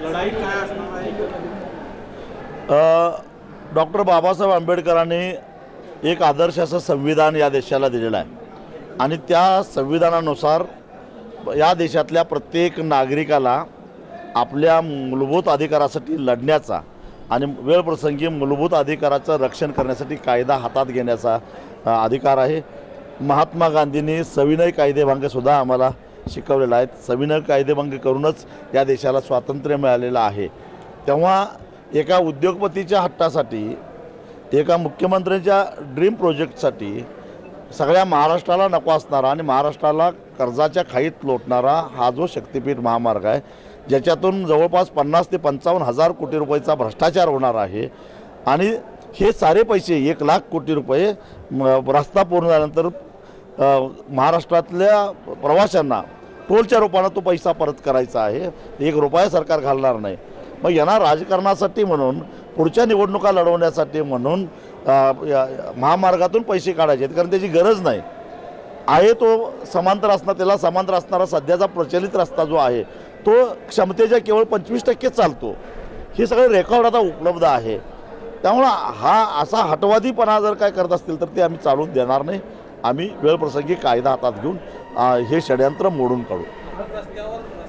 लढाई काय असणार आहे? डॉक्टर बाबासाहेब आंबेडकरांनी एक आदर्श असं संविधान या देशाला दिलेलं आहे आणि त्या संविधानानुसार या देशातल्या प्रत्येक नागरिकाला आपल्या मूलभूत अधिकारासाठी लढण्याचा आणि वेळप्रसंगी मूलभूत अधिकाराचं रक्षण करण्यासाठी कायदा हातात घेण्याचा अधिकार आहे. महात्मा गांधींनी सविनय कायदेभंगसुद्धा आम्हाला शिकवलेला आहे. सविनय कायदेभंग करूनच या देशाला स्वातंत्र्य मिळालेलं आहे. तेव्हा एका उद्योगपतीच्या हट्टासाठी, एका मुख्यमंत्र्यांच्या ड्रीम प्रोजेक्टसाठी सगळ्या महाराष्ट्राला नको असणारा आणि महाराष्ट्राला कर्जाच्या खाईत लोटणारा हा जो शक्तिपीठ महामार्ग आहे, ज्याच्यातून जवळपास 50 ते 55 हजार कोटी रुपयाचा भ्रष्टाचार होणार आहे आणि हे सारे पैसे 1 लाख कोटी रुपये रस्ता पूर्ण झाल्यानंतर महाराष्ट्रातल्या प्रवाशांना टोलच्या रूपानं तो पैसा परत करायचा आहे. 1 रुपया सरकार घालणार नाही. मग यांना राजकारणासाठी म्हणून, पुढच्या निवडणुका लढवण्यासाठी म्हणून महामार्गातून पैसे काढायचे आहेत, कारण त्याची गरज नाही आहे. तो समांतर असणार, त्याला समांतर असणारा सध्याचा प्रचलित रस्ता जो आहे तो क्षमतेच्या केवळ 25% चालतो. हे सगळे रेकॉर्ड आता उपलब्ध आहे. त्यामुळं हा असा हटवादीपणा जर काय करत असतील तर ते आम्ही चालून देणार नाही. आम्ही वेळप्रसंगी कायदा हातात घेऊन हे षडयंत्र मोडून काढू.